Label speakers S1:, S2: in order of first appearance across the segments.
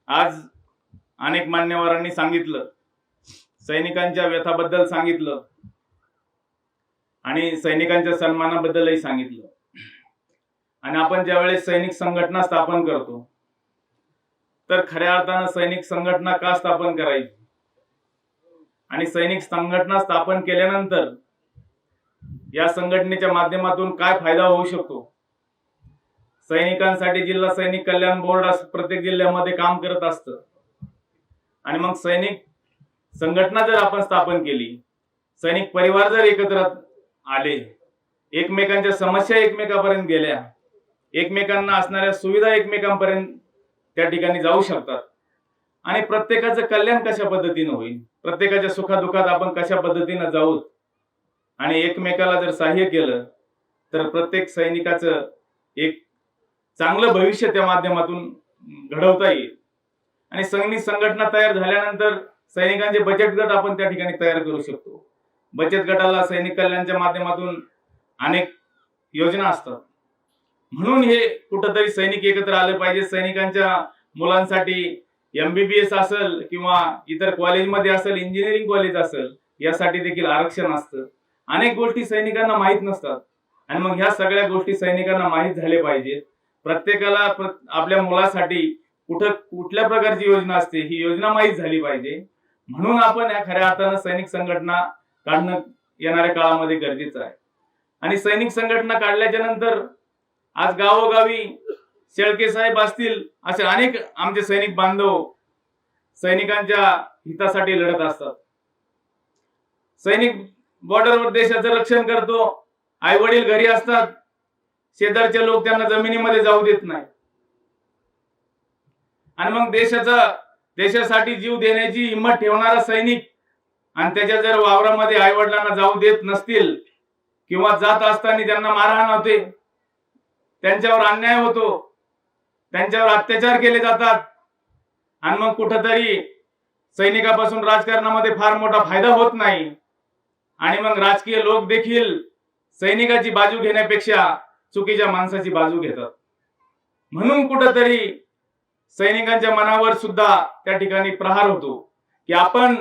S1: आज अनेक मान्यवरांनी सांगितलं, सैनिकांच्या व्यथाबद्दल सांगितलं आणि सैनिकांच्या सन्मानाबद्दलही सांगितलं। आणि आपण ज्यावेळेस सैनिक संघटना स्थापन करतो तर खऱ्या अर्थानं सैनिक संघटना का स्थापन करायची आणि सैनिक संघटना स्थापन केल्यानंतर या संघटनेच्या माध्यमातून काय फायदा होऊ शकतो। सैनिकांसाठी जिल्हा सैनिक कल्याण बोर्ड प्रत्येक जिल्ह्यामध्ये काम करत असतं आणि मग सैनिक संघटना जर आपण स्थापन केली, सैनिक परिवार जर एकत्र आले, एकमेकांच्या समस्या एकमेकांपर्यंत गेल्या, एकमेकांना असणाऱ्या सुविधा एकमेकांपर्यंत त्या ठिकाणी जाऊ शकतात आणि प्रत्येकाचं कल्याण कशा पद्धतीने होईल, प्रत्येकाच्या सुखादुखात आपण कशा पद्धतीने जाऊ आणि एकमेकाला जर सहाय्य केलं तर प्रत्येक सैनिकाचं एक चांगलं भविष्य त्या माध्यमातून घडवता येईल। आणि सैनिक संघटना तयार झाल्यानंतर सैनिकांचे बचत गट आपण त्या ठिकाणी तयार करू शकतो। बचत गटाला सैनिक कल्याणच्या माध्यमातून अनेक योजना असतात, म्हणून हे कुठेतरी सैनिक एकत्र आले पाहिजे। सैनिकांच्या मुलांसाठी MBBS असेल किंवा इतर कॉलेजमध्ये असेल, इंजिनिअरिंग कॉलेज असेल, यासाठी देखील आरक्षण असतं। अनेक गोष्टी सैनिकांना माहीत नसतात आणि मग ह्या सगळ्या गोष्टी सैनिकांना माहीत झाल्या पाहिजेत। प्रत्येकाला आपल्या मुलासाठी कुठल्या प्रकारची योजना असते ही योजना माहीत झाली पाहिजे, म्हणून आपण या खऱ्या अर्थानं सैनिक संघटना काढणं येणाऱ्या काळामध्ये गरजेचं आहे। आणि सैनिक संघटना काढल्याच्या नंतर आज गावोगावी शेळके साहेब असतील, असे अनेक आमचे सैनिक बांधव सैनिकांच्या हितासाठी लढत असतात। सैनिक बॉर्डरवर देशाचं रक्षण करतो, आई वडील घरी असतात, शेजारचे लोक त्यांना जमिनीमध्ये जाऊ देत नाही आणि मग देशासाठी जीव देण्याची हिंमत ठेवणारा सैनिक आणि त्याच्या जर वावरामध्ये आई वडिलांना जाऊ देत नसतील किंवा जात असताना त्यांना मारहाण होते, त्यांच्यावर अन्याय होतो, त्यांच्यावर अत्याचार केले जातात आणि मग कुठेतरी सैनिकापासून राजकारणामध्ये फार मोठा फायदा होत नाही आणि मग राजकीय लोक देखील सैनिकाची बाजू घेण्यापेक्षा चुकीच्या माणसाची बाजू घेतात। म्हणून कुठेतरी सैनिकांच्या मनावर सुद्धा त्या ठिकाणी प्रहार होतो की आपण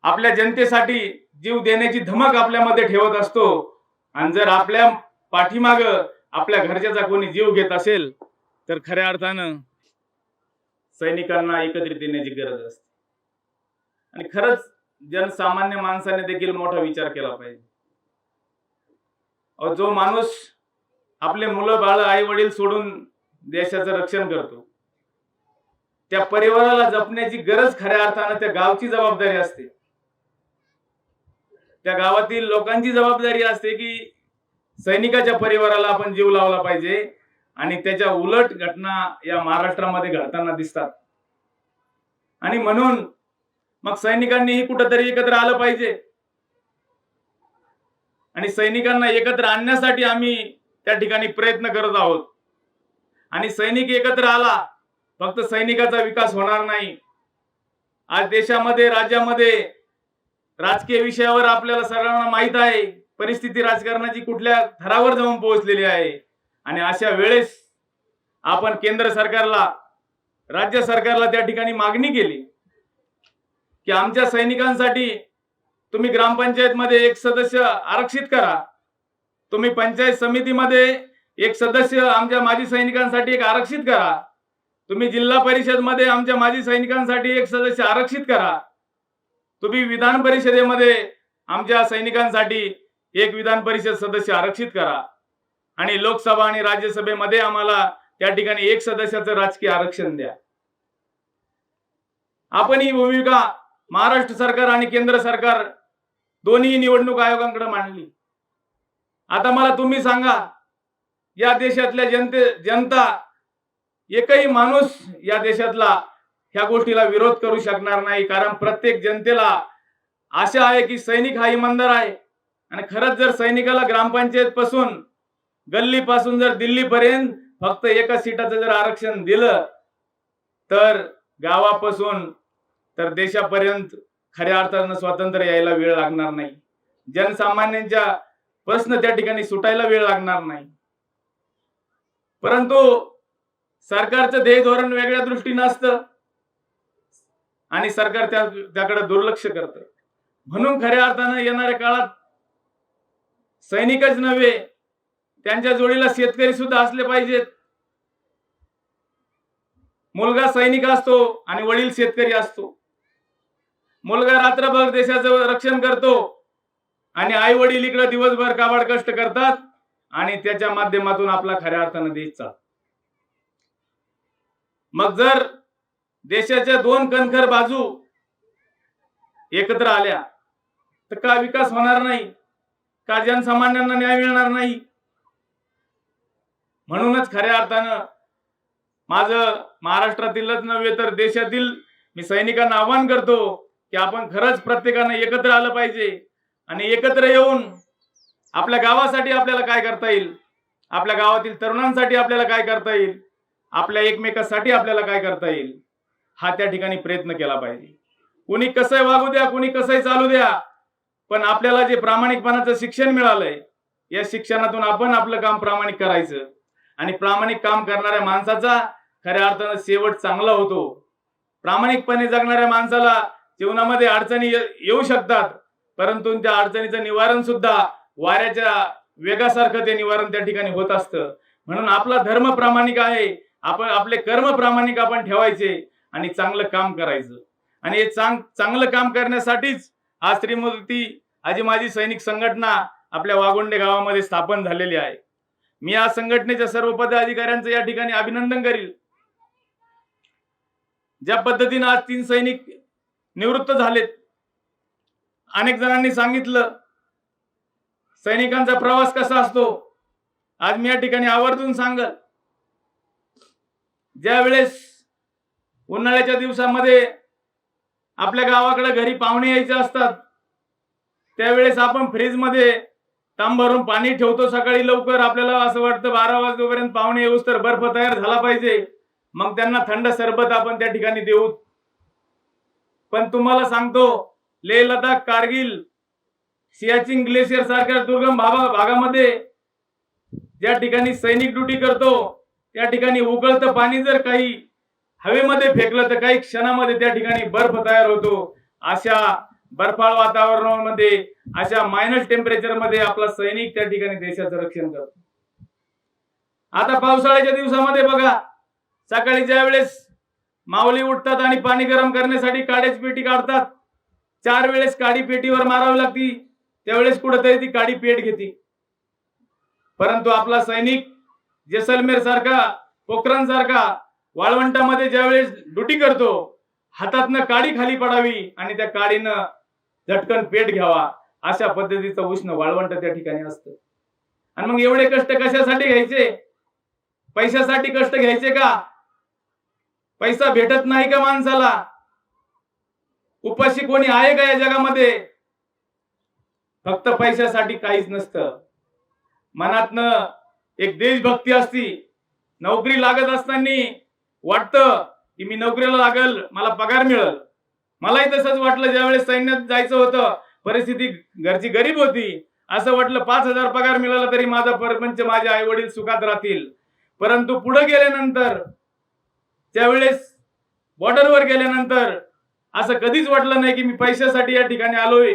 S1: आपल्या जनतेसाठी जीव देण्याची धमक आपल्यामध्ये ठेवत असतो आणि जर आपल्या पाठीमाग आपल्या घरच्याचा कोणी जीव घेत असेल तर खऱ्या अर्थानं सैनिकांना एकत्रित येण्याची गरज असते। आणि खरंच जनसामान्य माणसाने देखील मोठा विचार केला पाहिजे। जो माणूस आपले मुलं बाळ आई वडील सोडून देशाचं रक्षण करतो, त्या परिवाराला जपण्याची गरज खऱ्या अर्थानं त्या गावची जबाबदारी असते, त्या गावातील लोकांची जबाबदारी असते की सैनिकाच्या परिवाराला आपण जीव लावला पाहिजे। आणि त्याच्या उलट घटना या महाराष्ट्रामध्ये घडताना दिसतात आणि म्हणून मग सैनिकांनीही कुठेतरी एकत्र आलं पाहिजे आणि सैनिकांना एकत्र आणण्यासाठी आम्ही त्या ठिकाणी प्रयत्न करत आहोत। आणि सैनिक एकत्र आला फक्त सैनिकाचा विकास होणार नाही। आज देशामध्ये राज्यामध्ये राजकीय विषयावर आपल्याला सर्वांना माहित आहे परिस्थिती राजकारणाची कुठल्या थरावर जाऊन पोहोचलेली आहे आणि अशा वेळेस आपण केंद्र सरकारला राज्य सरकारला त्या ठिकाणी मागणी केली की आमच्या सैनिकांसाठी तुम्ही ग्रामपंचायत मध्ये एक सदस्य आरक्षित करा, तुम्ही पंचायत समितीमध्ये एक सदस्य आमच्या माजी सैनिकांसाठी एक आरक्षित करा, तुम्ही जिल्हा परिषद मध्ये आमच्या माजी सैनिकांसाठी एक सदस्य आरक्षित करा, तुम्ही विधान परिषदेमध्ये आमच्या सैनिकांसाठी एक विधान परिषद सदस्य आरक्षित करा आणि लोकसभा आणि राज्यसभेमध्ये आम्हाला त्या ठिकाणी एक सदस्याचं राजकीय आरक्षण द्या। आपण ही भूमिका महाराष्ट्र सरकार आणि केंद्र सरकार दोन्ही निवडणूक आयोगांकडे मांडली। आता मला तुम्ही सांगा, या देशातल्या जनता एकही माणूस या देशातला ह्या गोष्टीला विरोध करू शकणार नाही, कारण प्रत्येक जनतेला आशा आहे की सैनिक हा इमानदार आहे आणि खरंच जर सैनिकाला ग्रामपंचायत पासून गल्ली पासून जर दिल्ली पर्यंत फक्त एका सीटाचं जर आरक्षण दिलं तर गावापासून तर देशापर्यंत खऱ्या अर्थानं स्वातंत्र्य यायला वेळ लागणार नाही, जनसामान्यांच्या प्रश्न त्या ठिकाणी सुटायला वेळ लागणार नाही। परंतु सरकारचं ध्येय धोरण वेगळ्या दृष्टीने असतं आणि सरकार त्याकडे दुर्लक्ष करतं. म्हणून खऱ्या अर्थानं येणाऱ्या काळात सैनिकच नव्हे, त्यांच्या जोडीला शेतकरी सुद्धा असले पाहिजेत. मुलगा सैनिक असतो आणि वडील शेतकरी असतो. मुलगा रात्रभर देशाचं रक्षण करतो आणि आई वडील इकडे दिवसभर काबाड कष्ट करतात आणि त्याच्या माध्यमातून आपला खऱ्या अर्थानं देश चालतो. मग जर देशाच्या दोन कणखर बाजू एकत्र आल्या तर का विकास होणार नाही, का जनसामान्यांना न्याय मिळणार नाही? म्हणूनच खऱ्या अर्थानं माझं महाराष्ट्रातीलच नव्हे तर देशातील मी सैनिकांना आवाहन करतो की आपण खरंच प्रत्येकानं एकत्र आलं पाहिजे आणि एकत्र येऊन आपल्या गावासाठी आपल्याला काय करता येईल, आपल्या गावातील तरुणांसाठी आपल्याला काय करता येईल, आपल्या एकमेकांसाठी आपल्याला काय करता येईल, हा त्या ठिकाणी प्रयत्न केला पाहिजे. कुणी कसंही वागू द्या, कुणी कसंही चालू द्या, पण आपल्याला जे प्रामाणिकपणाचं शिक्षण मिळालंय या शिक्षणातून आपण आपलं काम प्रामाणिक करायचं आणि प्रामाणिक काम करणाऱ्या माणसाचा खऱ्या अर्थानं शेवट चांगला होतो. प्रामाणिकपणे जगणाऱ्या माणसाला जीवनामध्ये अडचणी येऊ शकतात, परंतु त्या अडचणीचं निवारण सुद्धा वाऱ्याच्या वेगासारखं ते निवारण त्या ठिकाणी होत असतं. म्हणून आपला धर्म प्रामाणिक आहे, आपण आपले कर्म प्रामाणिक आपण ठेवायचे आणि चांगलं काम करायचं. आणि हे चांगलं काम करण्यासाठीच आज श्रीमती आजी माजी सैनिक संघटना आपल्या वाघोंडे गावामध्ये स्थापन झालेली आहे. मी या संघटनेच्या सर्व पदाधिकाऱ्यांचं या ठिकाणी अभिनंदन करील. ज्या पद्धतीने आज 3 सैनिक निवृत्त झालेत, अनेक जणांनी सांगितलं सैनिकांचा प्रवास कसा असतो, आज मी या ठिकाणी आवर्जून सांगल. ज्या वेळेस उन्हाळ्याच्या दिवसामध्ये आपल्या गावाकडे घरी पाहुणे यायचे असतात, त्यावेळेस आपण फ्रीज मध्ये तांब भरून पाणी ठेवतो. सकाळी लवकर आपल्याला असं वाटतं 12 वाजेपर्यंत पाहुणे येऊस तर बर्फ तयार झाला पाहिजे, मग त्यांना थंड सरबत आपण त्या ठिकाणी देऊ. पण तुम्हाला सांगतो, लेह लडाख, कारगिल, सियाचिन ग्लेशियर सारख्या दुर्गम भागामध्ये ज्या ठिकाणी सैनिक ड्युटी करतो त्या ठिकाणी उकळतं पाणी जर काही हवेमध्ये फेकलं तर काही क्षणामध्ये त्या ठिकाणी बर्फ तयार होतो. अशा बर्फाळ वातावरणामध्ये, अशा मायनस टेम्परेचर मध्ये आपला सैनिक त्या ठिकाणी देशाचं रक्षण करतो. आता पावसाळ्याच्या दिवसामध्ये बघा, सकाळी ज्या वेळेस माऊली उठतात आणि पाणी गरम करण्यासाठी काड्याची पेटी काढतात, 4 वेळेस काडी पेटीवर मारावी लागती, त्यावेळेस कुठेतरी ती काडी पेट घेते. परंतु आपला सैनिक जैसलमेर सारखा, पोखरण सारखा वाळवंटामध्ये ज्यावेळेस ड्युटी करतो, हातातनं काडी खाली पडावी आणि त्या काडीनं झटकन पेट घ्यावा, अशा पद्धतीचं उष्ण वाळवंट त्या ठिकाणी असतं. आणि मग एवढे कष्ट कशासाठी घ्यायचे? पैशासाठी कष्ट घ्यायचे का? पैसा भेटत नाही का माणसाला? उपाशी कोणी आहे का या जगामध्ये? फक्त पैशासाठी काहीच नसतं. मनातनं एक देशभक्ती असती. नोकरी लागत असताना वाटतं की मी नोकरीला लागल, मला पगार मिळेल. मलाही तसंच वाटलं ज्यावेळेस सैन्यात जायचं होतं, परिस्थिती घरची गरीब होती, असं वाटलं 5,000 पगार मिळाला तरी माझा परपंच, माझे आई वडील सुखात राहतील. परंतु पुढे गेल्यानंतर, त्यावेळेस बॉर्डरवर गेल्यानंतर असं कधीच वाटलं नाही की मी पैशासाठी या ठिकाणी आलोय.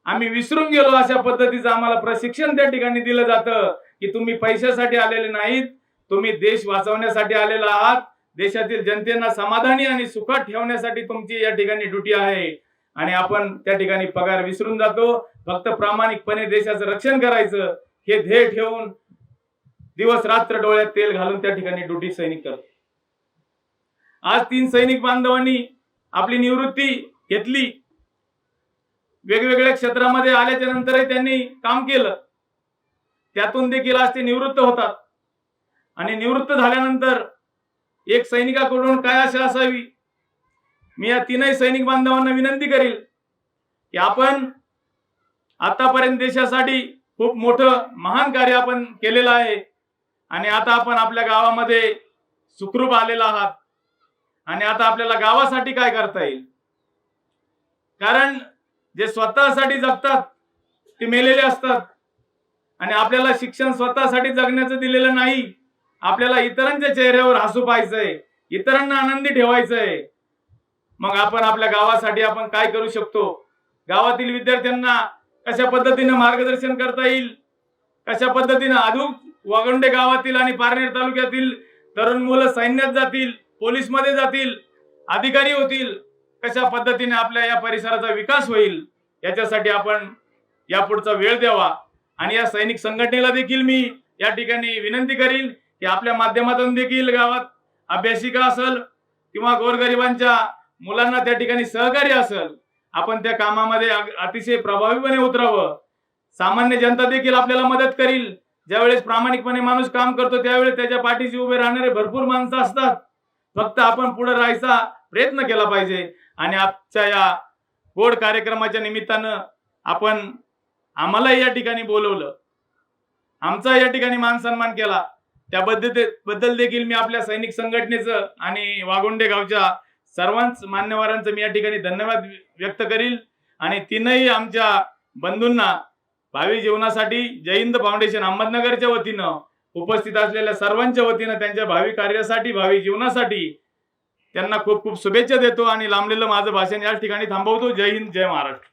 S1: आम्ही विसरून गेलो. अशा पद्धतीचं आम्हाला प्रशिक्षण त्या ठिकाणी दिलं जातं की तुम्ही पैशासाठी आलेले नाहीत, तुम्ही देश वाचवण्यासाठी आलेला आहात. देशातील जनतेला समाधानी आणि सुखात ठेवण्यासाठी तुमची या ठिकाणी ड्युटी आहे. आणि आपण त्या ठिकाणी पगार विसरून जातो. फक्त प्रामाणिकपणे देशाचं रक्षण करायचं हे ध्येय ठेवून दिवस रात्र डोळ्यात तेल घालून त्या ठिकाणी ड्युटी सैनिक करतो. आज 3 सैनिक बांधवांनी आपली निवृत्ती घेतली. वेगवेगळ्या क्षेत्रामध्ये आल्याच्या नंतरही त्यांनी काम केलं. त्यातून देखील आज ते निवृत्त होतात. आणि निवृत्त झाल्यानंतर एक सैनिकाकडून काय आशा असावी? मी या 3 सैनिक बांधवांना विनंती करेल की आपण आतापर्यंत देशासाठी खूप मोठं महान कार्य आपण केलेलं आहे आणि आता आपण आपल्या गावामध्ये सुखरूप आलेला आहात. आणि आता आपल्याला गावासाठी काय करता येईल? कारण जे स्वतःसाठी जगतात ते मेलेले असतात आणि आपल्याला शिक्षण स्वतःसाठी जगण्याचं दिलेलं नाही. आपल्याला इतरांच्या चेहऱ्यावर हसू पाहायचंय, इतरांना आनंदी ठेवायचंय. मग आपण आपल्या गावासाठी आपण काय करू शकतो, गावातील विद्यार्थ्यांना कशा पद्धतीने मार्गदर्शन करता येईल, कशा पद्धतीने अजून वागंडे गावातील आणि पारनेर तालुक्यातील तरुण मुलं सैन्यात जातील, पोलीस मध्ये जातील, अधिकारी होतील, कशा पद्धतीने आपल्या या परिसराचा विकास होईल याच्यासाठी आपण यापुढचा वेळ द्यावा. आणि या सैनिक संघटनेला देखील मी या ठिकाणी विनंती करील की आपल्या माध्यमातून देखील गावात अभ्यासिका असेल किंवा गोरगरिबांच्या मुलांना त्या ठिकाणी सहकार्य असेल, आपण त्या कामामध्ये अतिशय प्रभावीपणे उतरावं. सामान्य जनता देखील आपल्याला मदत करील. ज्यावेळेस प्रामाणिकपणे माणूस काम करतो त्यावेळेस त्याच्या पाठीशी उभे राहणारे भरपूर माणसं असतात. फक्त आपण पुढे राहायचा प्रयत्न केला पाहिजे. आणि आजच्या या गोड कार्यक्रमाच्या निमित्तानं आपण आम्हाला या ठिकाणी बोलवलं, आमचा या ठिकाणी मान सन्मान केला, त्याबद्दल देखील मी आपल्या सैनिक संघटनेचं आणि वागोंडे गावच्या सर्वांच मान्यवरांचं मी या ठिकाणी धन्यवाद व्यक्त करील. आणि तीनही आमच्या बंधूंना भावी जीवनासाठी जय हिंद फाउंडेशन अहमदनगरच्या वतीनं उपस्थित असलेल्या सर्वांच्या वतीनं त्यांच्या भावी कार्यासाठी, भावी जीवनासाठी त्यांना खूप खूप शुभेच्छा देतो आणि लांबलेलं माझं भाषण या ठिकाणी थांबवतो. जय हिंद, जय महाराष्ट्र.